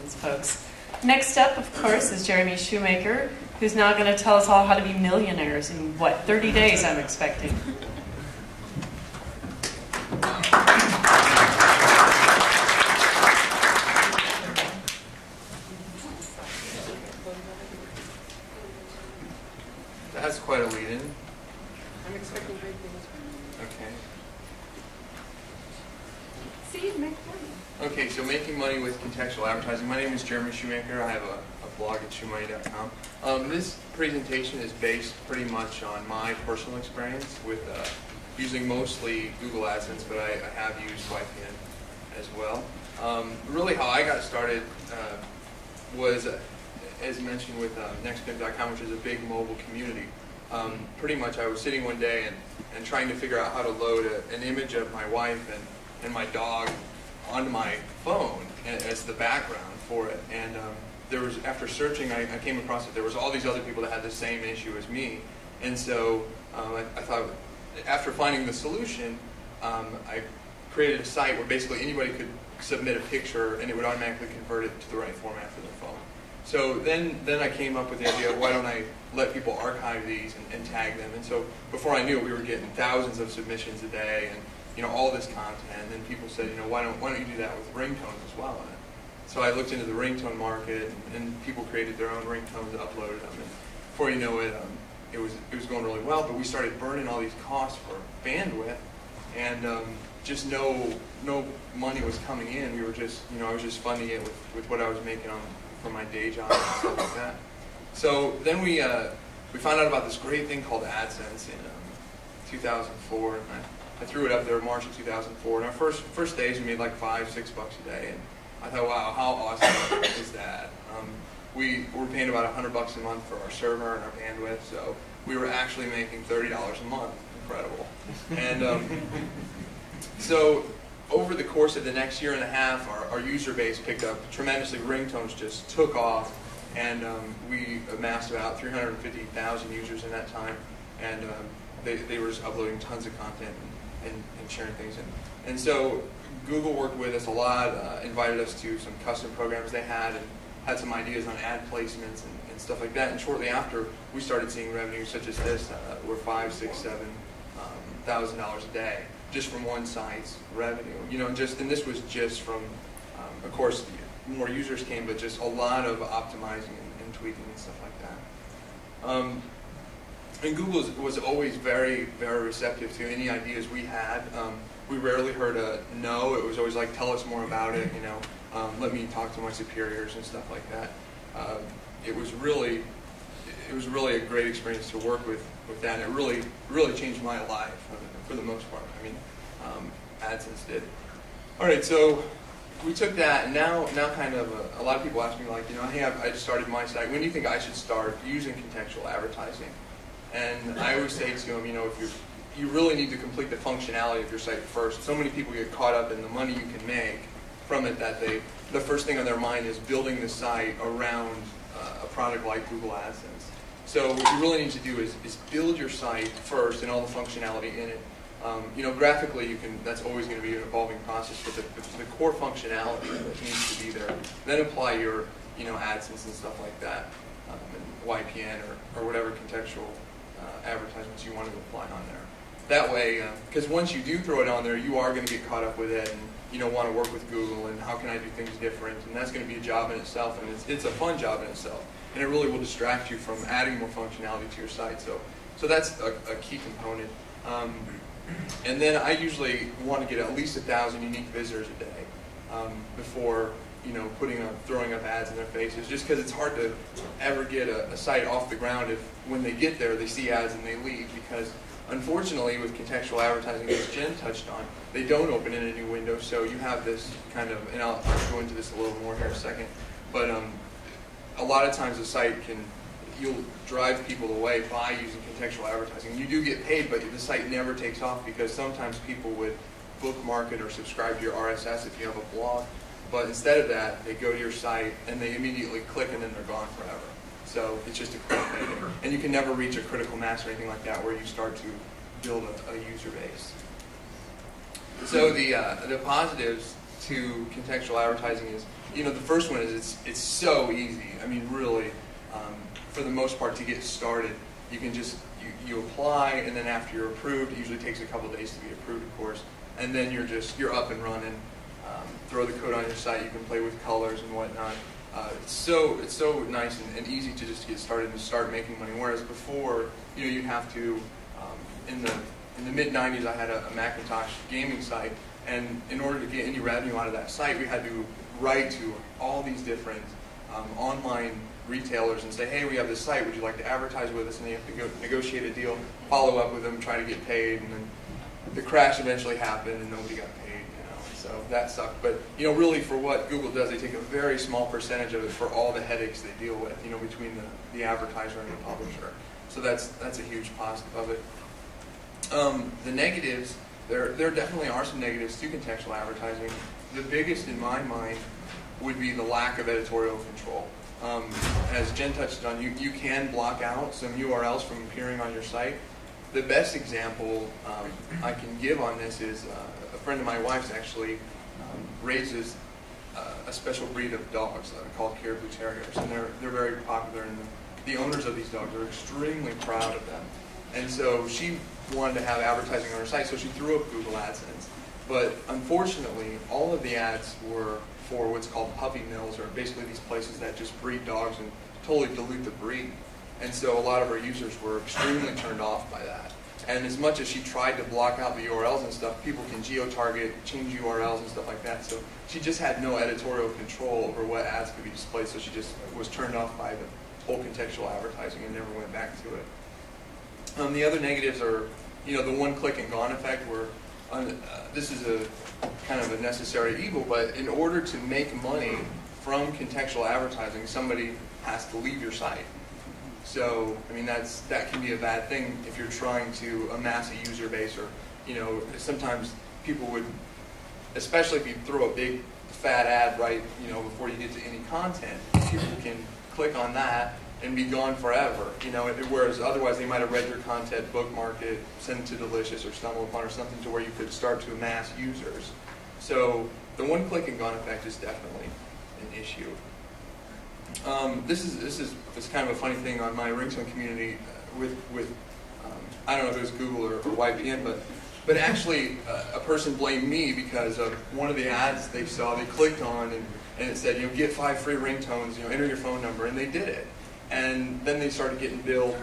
adsense folks. Next up, of course, is Jeremy Shoemaker, who's now going to tell us all how to be millionaires in, what, 30 days, I'm expecting. That's quite a lead-in. I'm expecting great things. Okay. See, make money. Okay, so making money with contextual advertising. My name is Jeremy Shoemaker. I have a blog at ShoeMoney.com. This presentation is based pretty much on my personal experience with using mostly Google AdSense, but I have used YPN as well. Really how I got started was, as mentioned, with nextpin.com, which is a big mobile community. Pretty much I was sitting one day and trying to figure out how to load an image of my wife and my dog onto my phone as the background for it. And there was, after searching, I came across that there was all these other people that had the same issue as me. And so I thought, after finding the solution, I created a site where basically anybody could submit a picture and it would automatically convert it to the right format for their phone. So then I came up with the idea of why don't I let people archive these and tag them. And so before I knew it, we were getting thousands of submissions a day and all this content. And then people said, why don't you do that with ringtones as well? And so I looked into the ringtone market, and people created their own ringtones, uploaded them, and before you know it, it was going really well. But we started burning all these costs for bandwidth, and just no money was coming in. We were just I was just funding it with what I was making from my day job and stuff like that. So then we found out about this great thing called AdSense in 2004. And I threw it up there in March of 2004. And our first days we made like $5-6 a day. And I thought, wow, how awesome is that? We were paying about $100 a month for our server and our bandwidth. So we were actually making $30 a month. Incredible. And so over the course of the next year and a half, our user base picked up tremendously. Ringtones just took off. And we amassed about 350,000 users in that time. And they were just uploading tons of content and sharing things. And so Google worked with us a lot, invited us to some custom programs they had, and had some ideas on ad placements and stuff like that. And shortly after, we started seeing revenue such as this, were $5,000, $6,000, $7,000 a day, just from one site's revenue. And this was just from, of course, more users came, but just a lot of optimizing and tweaking and stuff like that. And Google was always very, very receptive to any ideas we had. We rarely heard a no. It was always like, tell us more about it, let me talk to my superiors and stuff like that. It was really a great experience to work with that, and it really changed my life for the most part. I mean, AdSense did. All right, so we took that, and now kind of a lot of people ask me, like, hey, I just started my site. When do you think I should start using contextual advertising? And I always say to them, if you really need to complete the functionality of your site first. So many people get caught up in the money you can make from it that the first thing on their mind is building the site around a product like Google AdSense. So what you really need to do is build your site first and all the functionality in it. Graphically, that's always going to be an evolving process, but the core functionality that needs to be there. Then apply your, AdSense and stuff like that, and YPN or whatever contextual advertisements you want to apply on there. That way, because once you do throw it on there, you are going to get caught up with it, and want to work with Google, and how can I do things different, and that's going to be a job in itself, and it's a fun job in itself, and it really will distract you from adding more functionality to your site. So that's a key component. And then I usually want to get at least 1,000 unique visitors a day before throwing up ads in their faces, just because it's hard to ever get a site off the ground if when they get there they see ads and they leave, because unfortunately with contextual advertising, as Jen touched on, they don't open in a new window, so you have this kind of, and I'll go into this a little more here in a second, but a lot of times the site you'll drive people away by using contextual advertising. You do get paid, but the site never takes off, because sometimes people would bookmark it or subscribe to your RSS if you have a blog. But instead of that, they go to your site and they immediately click, and then they're gone forever. So it's just a quick thing. And you can never reach a critical mass or anything like that where you start to build a user base. So the positives to contextual advertising is, the first one is it's so easy. I mean, really, for the most part, to get started, you can just you apply, and then after you're approved, it usually takes a couple days to be approved, of course, and then you're up and running. Throw the code on your site. You can play with colors and whatnot. It's so nice and easy to just get started and start making money. Whereas before, you'd have to. In the mid '90s, I had a Macintosh gaming site, and in order to get any revenue out of that site, we had to write to all these different online retailers and say, hey, we have this site, would you like to advertise with us? And you have to go negotiate a deal, follow up with them, try to get paid, and then the crash eventually happened and nobody got paid. So that sucked. But really, for what Google does, they take a very small percentage of it for all the headaches they deal with, between the advertiser and the publisher. So that's a huge positive of it. The negatives, there definitely are some negatives to contextual advertising. The biggest in my mind would be the lack of editorial control. As Jen touched on, you can block out some URLs from appearing on your site. The best example I can give on this is a friend of my wife's actually raises a special breed of dogs called Caribou Terriers, and they're very popular, and the owners of these dogs are extremely proud of them. And so she wanted to have advertising on her site, so she threw up Google AdSense. But unfortunately, all of the ads were for what's called puppy mills, or basically these places that just breed dogs and totally dilute the breed. And so a lot of her users were extremely turned off by that. And as much as she tried to block out the URLs and stuff, people can geo-target, change URLs and stuff like that. So she just had no editorial control over what ads could be displayed, so she just was turned off by the whole contextual advertising and never went back to it. The other negatives are, the one-click and gone effect, where this is a kind of a necessary evil, but in order to make money from contextual advertising, somebody has to leave your site. So, I mean, that can be a bad thing if you're trying to amass a user base, or, sometimes people would, especially if you throw a big fat ad right, before you get to any content, people can click on that and be gone forever, whereas otherwise they might have read your content, bookmark it, send it to Delicious or Stumble Upon or something to where you could start to amass users. So the one-click and gone effect is definitely an issue. This is kind of a funny thing on my ringtone community with I don't know if it was Google or YPN, but actually a person blamed me because of one of the ads they saw. They clicked on and it said, get 5 free ringtones, enter your phone number, and they did it. And then they started getting billed,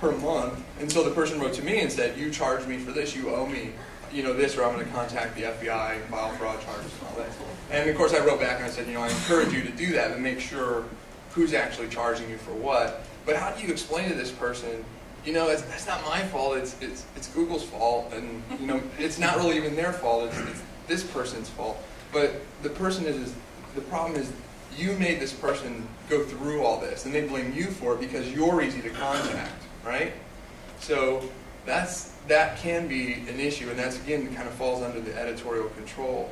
per month. And so the person wrote to me and said, you charged me for this, you owe me, this, or I'm going to contact the FBI and file fraud charges and all that. And of course I wrote back and I said, I encourage you to do that, but make sure who's actually charging you for what. But how do you explain to this person, that's not my fault, it's Google's fault, and it's not really even their fault, it's this person's fault. But the problem is you made this person go through all this, and they blame you for it because you're easy to contact, right? So that can be an issue, and that's, again, kind of falls under the editorial control.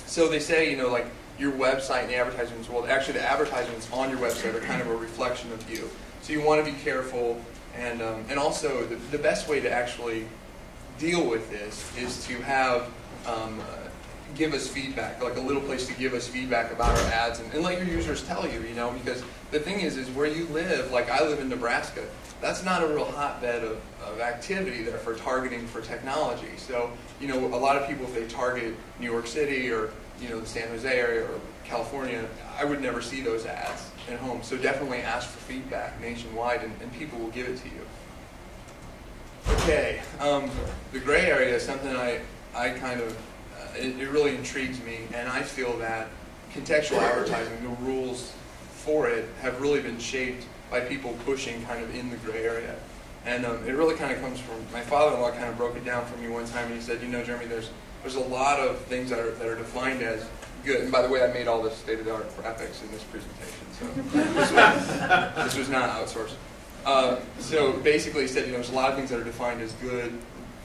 So they say, like your website and the advertisements, well, actually the advertisements on your website are kind of a reflection of you. So you want to be careful, and also the best way to actually deal with this is to have give us feedback, like a little place to give us feedback about our ads, and let your users tell you, because the thing is where you live, like I live in Nebraska, that's not a real hotbed of activity there for targeting for technology. So, a lot of people, if they target New York City or, the San Jose area or California, I would never see those ads at home. So definitely ask for feedback nationwide, and people will give it to you. Okay, the gray area is something I kind of, it really intrigues me, and I feel that contextual advertising, the rules for it have really been shaped by people pushing kind of in the gray area. And it really kind of comes from, my father-in-law kind of broke it down for me one time, and he said, Jeremy, there's a lot of things that are defined as good. And by the way, I made all this state-of-the-art graphics in this presentation, so this was not outsourced. So basically he said, there's a lot of things that are defined as good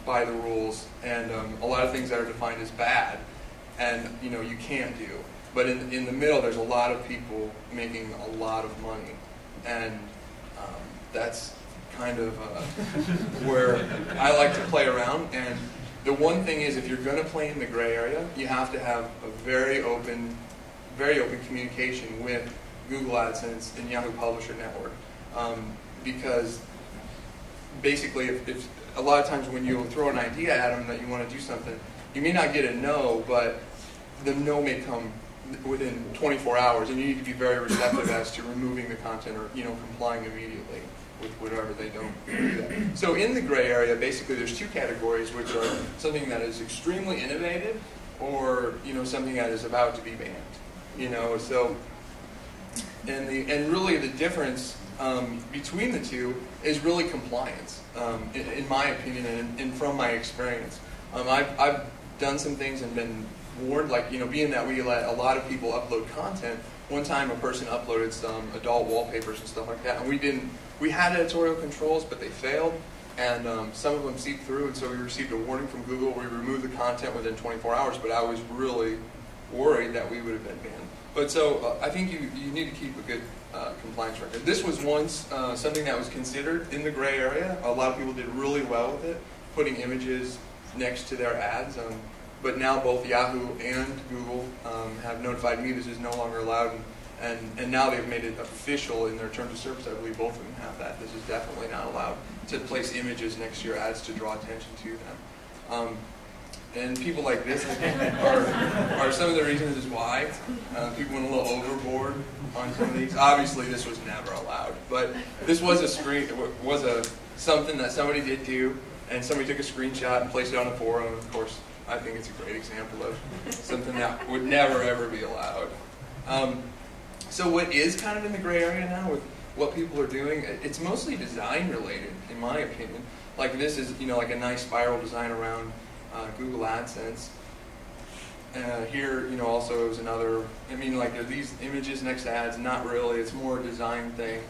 by the rules, and a lot of things that are defined as bad, and you can't do. But in the middle, there's a lot of people making a lot of money, and that's kind of where I like to play around. And The one thing is, if you're going to play in the gray area, you have to have a very open communication with Google AdSense and Yahoo Publisher Network, because basically, if a lot of times when you throw an idea at them that you want to do something, you may not get a no, but the no may come within 24 hours, and you need to be very receptive as to removing the content or complying immediately with whatever they don't do that. So in the gray area, basically there's two categories, which are something that is extremely innovative or something that is about to be banned. So and really the difference between the two is really compliance, in my opinion and from my experience. I've done some things and been warned, like being that we let a lot of people upload content. One time a person uploaded some adult wallpapers and stuff like that, and we had editorial controls, but they failed, and some of them seeped through, and so we received a warning from Google. We removed the content within 24 hours, but I was really worried that we would have been banned. But so I think you need to keep a good compliance record. This was once something that was considered in the gray area. A lot of people did really well with it, putting images next to their ads. But now both Yahoo and Google have notified me this is no longer allowed, and now they've made it official in their terms of service. I believe both of them have that. This is definitely not allowed to place images next to your ads to draw attention to them. And people like this are some of the reasons is why people went a little overboard on some of these. Obviously, this was never allowed, but this was something that somebody did do, and somebody took a screenshot and placed it on a forum. Of course, I think it's a great example of something that would never ever be allowed. So what is kind of in the gray area now with what people are doing, it's mostly design related, in my opinion. Like this is like a nice spiral design around Google AdSense. Here, also is another. I mean, like, are these images next to ads? Not really. It's more a design thing.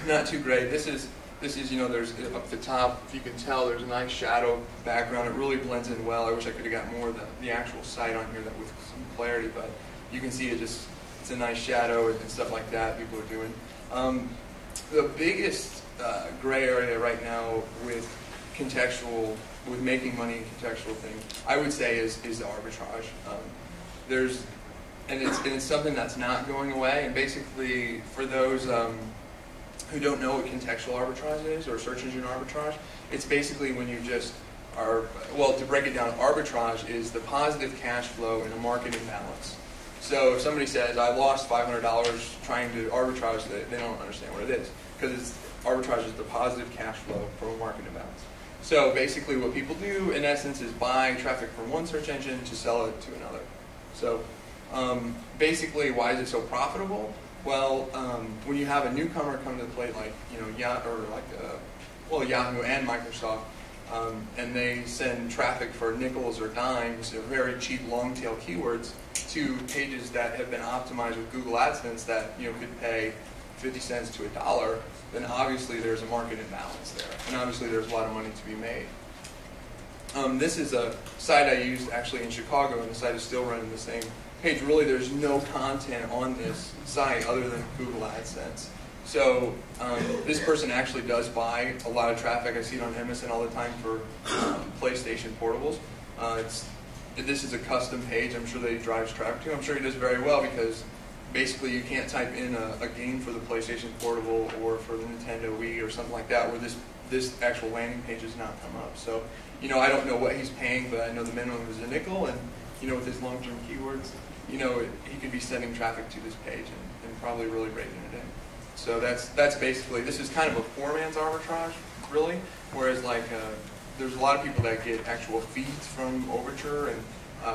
Not too great. This is there's up the top. If you can tell, there's a nice shadow background. It really blends in well. I wish I could have got more of the actual site on here with some clarity, but you can see it's a nice shadow and stuff like that. People are doing. The biggest gray area right now with contextual. With making money in contextual things, I would say is the arbitrage. It's something that's not going away. And basically, for those who don't know what contextual arbitrage is or search engine arbitrage, it's basically when you just are, well, to break it down, arbitrage is the positive cash flow in a market imbalance. So if somebody says, I lost $500 trying to arbitrage, they don't understand what it is, because arbitrage is the positive cash flow from a market imbalance. So basically what people do, in essence, is buy traffic from one search engine to sell it to another. So basically, why is it so profitable? Well, when you have a newcomer come to the plate like Yahoo and Microsoft, and they send traffic for nickels or dimes, or very cheap long-tail keywords, to pages that have been optimized with Google AdSense that could pay 50 cents to $1, then obviously there's a market imbalance there, and obviously there's a lot of money to be made. This is a site I used actually in Chicago, and the site is still running the same page. Really, there's no content on this site other than Google AdSense. So this person actually does buy a lot of traffic. I see it on MSN all the time for PlayStation portables. This is a custom page. I'm sure that he drives traffic to. I'm sure he does very well because basically you can't type in a game for the PlayStation Portable or for the Nintendo Wii or something like that where this actual landing page does not come up. So, I don't know what he's paying, but I know the minimum is a nickel, and, with his long-term keywords, he could be sending traffic to this page and probably really rating it in. So that's basically, this is kind of a poor man's arbitrage, really, whereas there's a lot of people that get actual feeds from Overture, and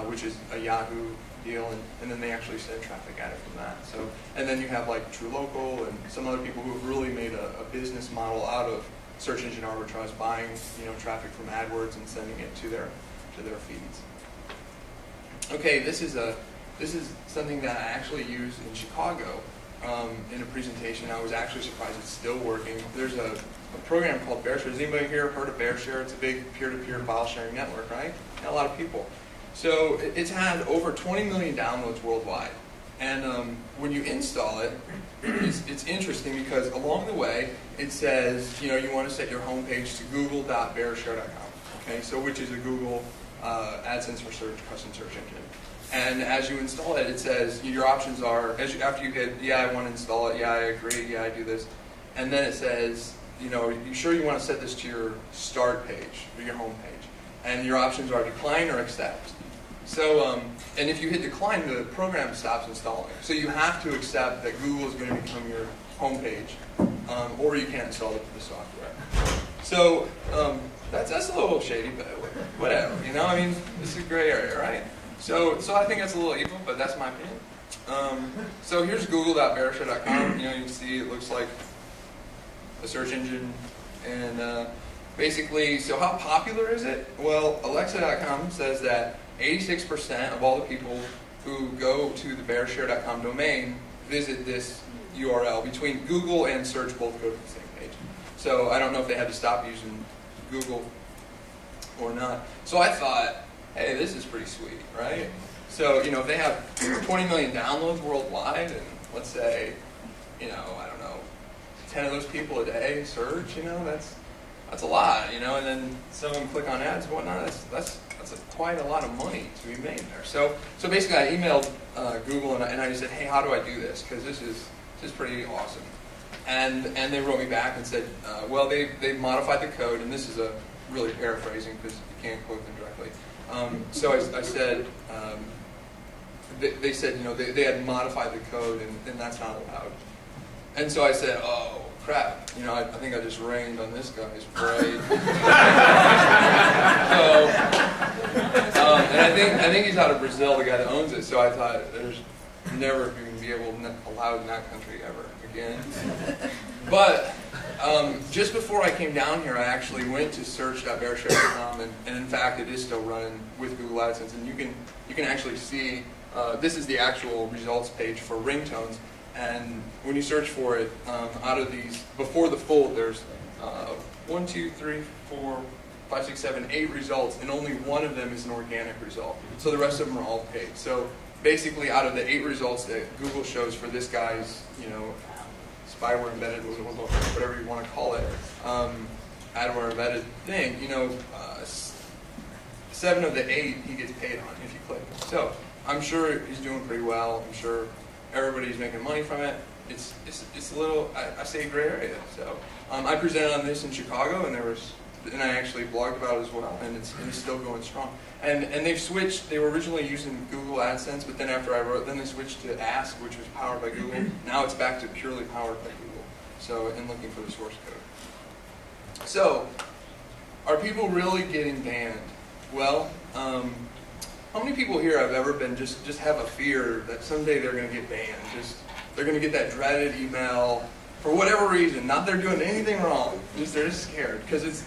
which is a Yahoo deal, and then they actually send traffic at it from that. So, and then you have like TrueLocal and some other people who have really made a business model out of search engine arbitrage, buying traffic from AdWords and sending it to their feeds. Okay, this is something that I actually used in Chicago in a presentation. I was actually surprised it's still working. There's a program called BearShare. Has anybody here heard of BearShare? It's a big peer-to-peer file sharing network, right? Not a lot of people. So it's had over 20 million downloads worldwide. And when you install it, it's interesting because along the way, it says, you want to set your homepage to google.bearshare.com. Okay, so which is a Google AdSense for Search custom search engine. And as you install it, it says your options are, after you hit, yeah, I want to install it, yeah, I agree, yeah, I do this. And then it says, you sure you want to set this to your start page, or your home page? And your options are decline or accept. So, and if you hit decline, the program stops installing. So you have to accept that Google is going to become your home page, or you can't install the software. So that's a little shady, but whatever, I mean, this is a gray area, right? So I think that's a little evil, but that's my opinion. So here's google.bearshare.com. You can see it looks like a search engine, and basically, so how popular is it? Well, Alexa.com says that 86% of all the people who go to the bearshare.com domain visit this URL. Between Google and search, both go to the same page. So I don't know if they had to stop using Google or not. So I thought, hey, this is pretty sweet, right? So, if they have 20 million downloads worldwide, and let's say, I don't know, 10 of those people a day search, that's a lot, and then some of them click on ads and whatnot. That's quite a lot of money to be made there. So basically, I emailed Google and I just said, hey, how do I do this? Because this is pretty awesome. And they wrote me back and said, well, they've modified the code, and this is a really paraphrasing because you can't quote them directly. So I said, they said, they had modified the code, and that's not allowed. And so I said, oh, crap, I think I just rained on this guy's parade. And I think he's out of Brazil, the guy that owns it, so I thought there's never going to be allowed in that country ever again. But just before I came down here, I actually went to search.bearshare.com, and in fact, it is still running with Google AdSense, and you can actually see, this is the actual results page for ringtones. And when you search for it, out of these, before the fold, there's 1, 2, 3, 4, 5, 6, 7, 8 results, and only one of them is an organic result. So the rest of them are all paid. So basically, out of the 8 results that Google shows for this guy's, spyware embedded, whatever you want to call it, adware embedded thing, 7 of the 8 he gets paid on if you click. So I'm sure he's doing pretty well. I'm sure everybody's making money from it. It's a little, I say, gray area. So I presented on this in Chicago, and I actually blogged about it as well, and it's still going strong. And they've switched. They were originally using Google AdSense, but then after I wrote, then they switched to Ask, which was powered by Google. Now it's back to purely powered by Google. So, and looking for the source code. So, are people really getting banned? Well, how many people here have ever been just have a fear that someday they're going to get banned? They're going to get that dreaded email for whatever reason. Not they're doing anything wrong. They're just scared because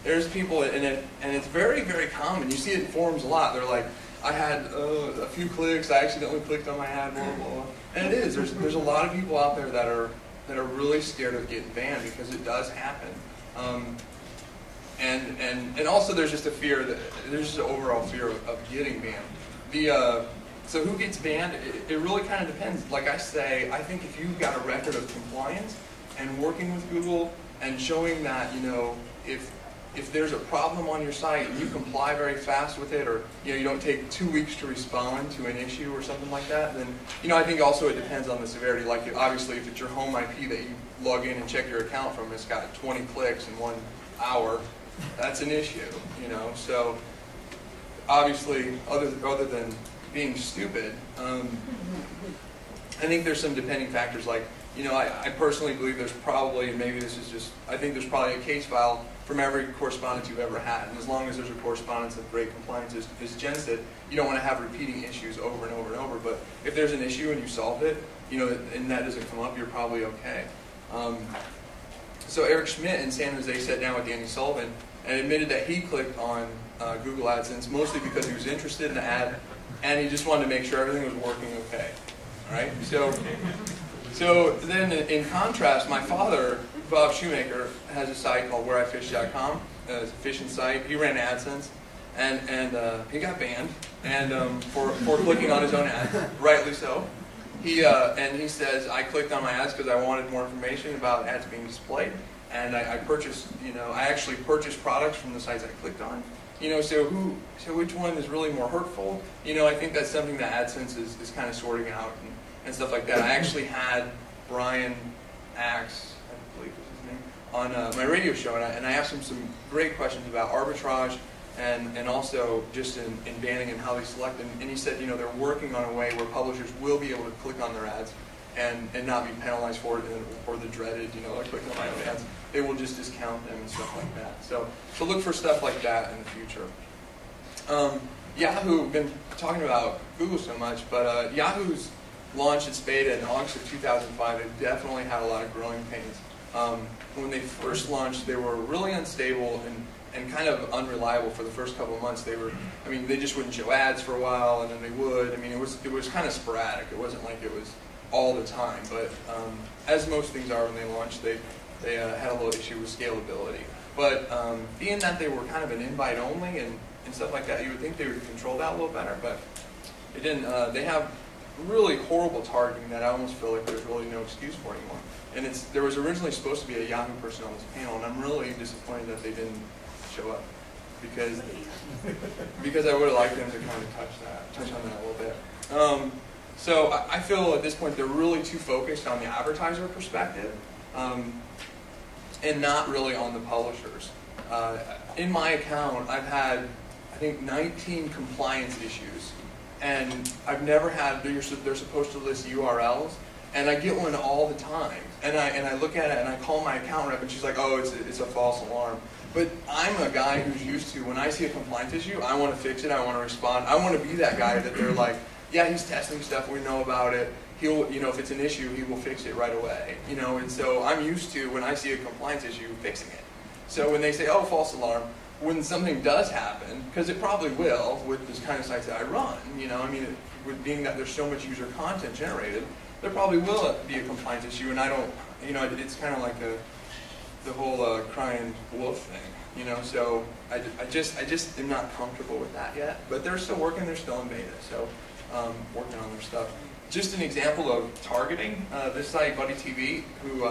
there's people and it's very, very common. You see it in forums a lot. They're like, I had a few clicks. I accidentally clicked on my ad. Blah blah blah. And it is. There's a lot of people out there that are really scared of getting banned because it does happen. And also there's just a fear there's just an overall fear of getting banned. So who gets banned? It really kind of depends. Like I say, I think if you've got a record of compliance and working with Google and showing that if there's a problem on your site and you comply very fast with it, or you don't take 2 weeks to respond to an issue or something like that, then I think also it depends on the severity. Like obviously if it's your home IP that you log in and check your account from, it's got 20 clicks in 1 hour. That's an issue, So obviously, other than being stupid, I think there's some depending factors. Like, I personally believe there's probably, and maybe this is just, I think there's probably a case file from every correspondence you've ever had. And as long as there's a correspondence of great compliance, as Jen said, you don't want to have repeating issues over and over and over. But if there's an issue and you solved it, and that doesn't come up, you're probably okay. So Eric Schmidt in San Jose sat down with Danny Sullivan and admitted that he clicked on Google AdSense mostly because he was interested in the ad and he just wanted to make sure everything was working okay. All right. So then, in contrast, my father, Bob Shoemaker, has a site called WhereIFish.com. It's a fishing site. He ran AdSense, and he got banned for clicking on his own ad. Rightly so. And he says, I clicked on my ads because I wanted more information about ads being displayed. and I purchased, I actually purchased products from the sites I clicked on. So which one is really more hurtful? I think that's something that AdSense is kind of sorting out and stuff like that. I actually had Brian Axe, I believe was his name, on my radio show, and I asked him some great questions about arbitrage and also just in banning and how they select. And he said, they're working on a way where publishers will be able to click on their ads and not be penalized for it, or the dreaded, like clicking on my own ads. They will just discount them and stuff like that. So look for stuff like that in the future. Yahoo, we've been talking about Google so much, but Yahoo's launched its beta in August of 2005. They've definitely had a lot of growing pains. When they first launched, they were really unstable and kind of unreliable for the first couple of months. They just wouldn't show ads for a while, and then they would. It was kind of sporadic. It wasn't like it was all the time, but as most things are when they launched, they had a little issue with scalability. But being that they were kind of an invite only and stuff like that, you would think they would control that a little better, but they didn't. They have really horrible targeting that I almost feel like there's really no excuse for anymore. And there was originally supposed to be a Yahoo person on this panel, and I'm really disappointed that they didn't show up, because I would have liked them to kind of touch on that a little bit. So I feel at this point they're really too focused on the advertiser perspective, and not really on the publishers. In my account, I've had, I think, 19 compliance issues, and I've never had, they're supposed to list URLs, and I get one all the time. And I look at it and I call my account rep, and she's like, oh, it's a false alarm. But I'm a guy who's used to, when I see a compliance issue, I want to fix it, I want to respond. I want to be that guy that they're like, yeah, he's testing stuff, we know about it. He'll, if it's an issue, he will fix it right away. And so I'm used to, when I see a compliance issue, fixing it. So when they say, oh, false alarm, when something does happen, because it probably will with this kind of sites that I run, with being that there's so much user content generated, there probably will be a compliance issue, and I don't, it's kind of like the whole crying wolf thing, so I just am not comfortable with that yet, but they're still working, they're still in beta, so working on their stuff. Just an example of targeting, this site, Buddy TV, who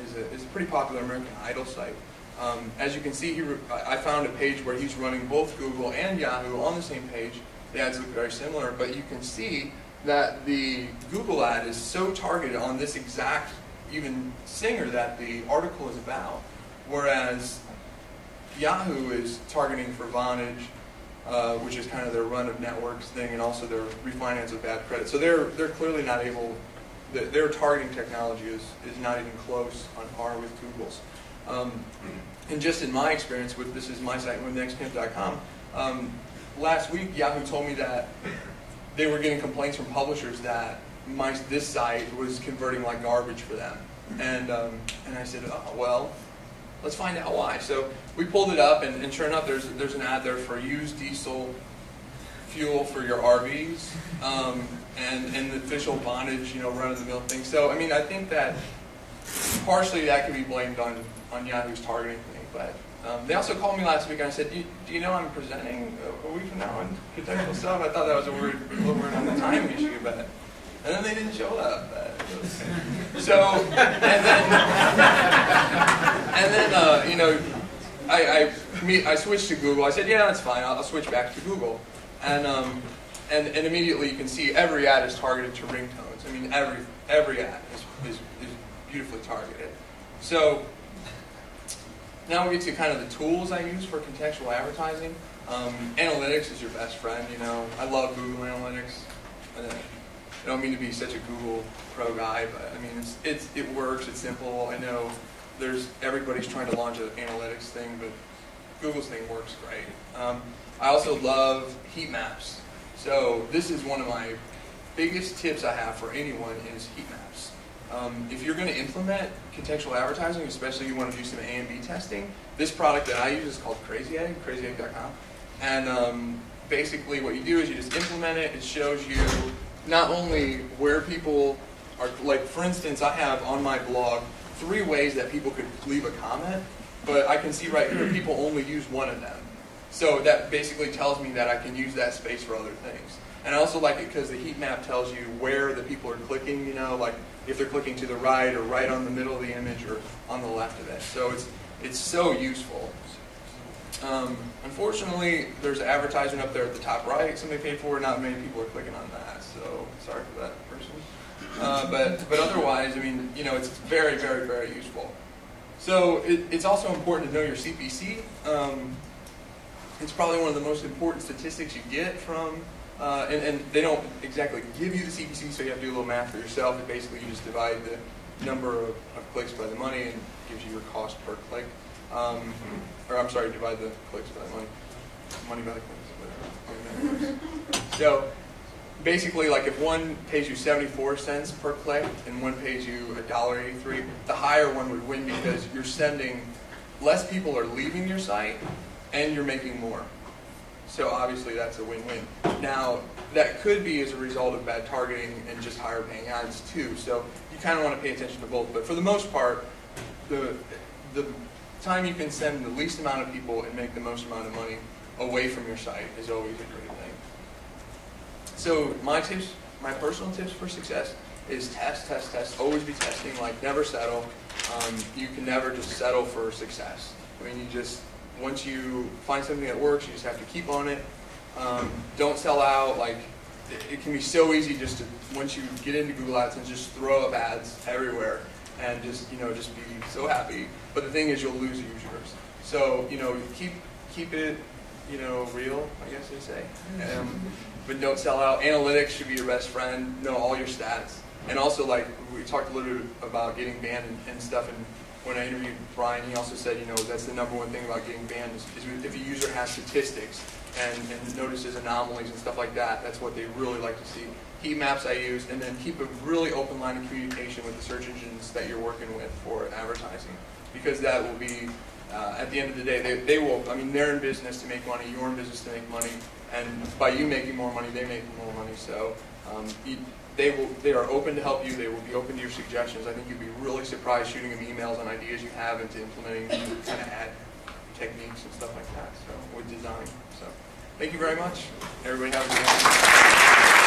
is a pretty popular American Idol site. As you can see, I found a page where he's running both Google and Yahoo on the same page. The ads look very similar, but you can see that the Google ad is so targeted on this exact even singer that the article is about, whereas Yahoo is targeting for Vonage, which is kind of their run of networks thing, and also their refinance of bad credit. So they're clearly not able. Their targeting technology is not even close on par with Google's. And just in my experience this is my site with nextpimp.com. Last week, Yahoo told me that they were getting complaints from publishers that this site was converting like garbage for them, and I said, oh, well, let's find out why. So we pulled it up, and sure enough, there's an ad there for used diesel fuel for your RVs, and the official Vonage, run-of-the-mill thing. So I think that partially that can be blamed on Yahoo's targeting thing, but they also called me last week and I said, do you know I'm presenting a week from now on contextual stuff? I thought that was a little weird on the timing issue, but and then they didn't show up. So I switched to Google. I said, yeah, that's fine. I'll switch back to Google, and immediately you can see every ad is targeted to ringtones. Every ad is beautifully targeted. So now we get to kind of the tools I use for contextual advertising. Analytics is your best friend. I love Google Analytics. I don't mean to be such a Google pro guy, but it works. It's simple. I know everybody's trying to launch an analytics thing, but Google's thing works great. I also love heat maps. So this is one of my biggest tips I have for anyone is heat maps. If you're going to implement contextual advertising, especially if you want to do some A and B testing, this product that I use is called Crazy Egg, crazyegg.com. And basically what you do is you just implement it. It shows you not only where people are, like for instance, I have on my blog 3 ways that people could leave a comment, but I can see right here people only use one of them. So that basically tells me that I can use that space for other things. And I also like it because the heat map tells you where the people are clicking, you know, like if they're clicking to the right or right on the middle of the image or on the left of it. So it's so useful. Unfortunately, there's an advertisement up there at the top right somebody paid for. Not many people are clicking on that, so sorry for that person. But otherwise, I mean, you know, it's very, very, very useful. So it's also important to know your CPC. It's probably one of the most important statistics you get from, and they don't exactly give you the CPC, so you have to do a little math for yourself. And basically, you just divide the number of clicks by the money and gives you your cost per click. Or I'm sorry, divide the clicks by the money. Money by the clicks. So basically, like if one pays you 74 cents per click and one pays you $1.83, the higher one would win because you're sending, less people are leaving your site and you're making more. So obviously that's a win-win. Now, that could be as a result of bad targeting and just higher paying ads too. So you kind of want to pay attention to both. But for the most part, the time you can send the least amount of people and make the most amount of money away from your site is always a great thing. So my tips, my personal tips for success is test, test, test. Always be testing, like never settle. You can never just settle for success. I mean, you just, once you find something that works, you just have to keep on it. Don't sell out. Like it can be so easy just to, once you get into Google AdSense, just throw up ads everywhere and just, you know, just be so happy. But the thing is, you'll lose users. So, you know, keep it, you know, real, I guess they say. But don't sell out. Analytics should be your best friend. Know all your stats. And also, like, we talked a little bit about getting banned and stuff. And when I interviewed Brian, he also said, you know, that's the number one thing about getting banned is if a user has statistics and notices anomalies and stuff like that, that's what they really like to see. Heat maps I use, and then keep a really open line of communication with the search engines that you're working with for advertising. Because that will be, at the end of the day, they will, I mean, they're in business to make money, you're in business to make money, and by you making more money, they make more money. So they are open to help you, they will be open to your suggestions. I think you'd be really surprised shooting them emails on ideas you have into implementing kind of ad techniques and stuff like that, so with design. So thank you very much. Everybody have a good day.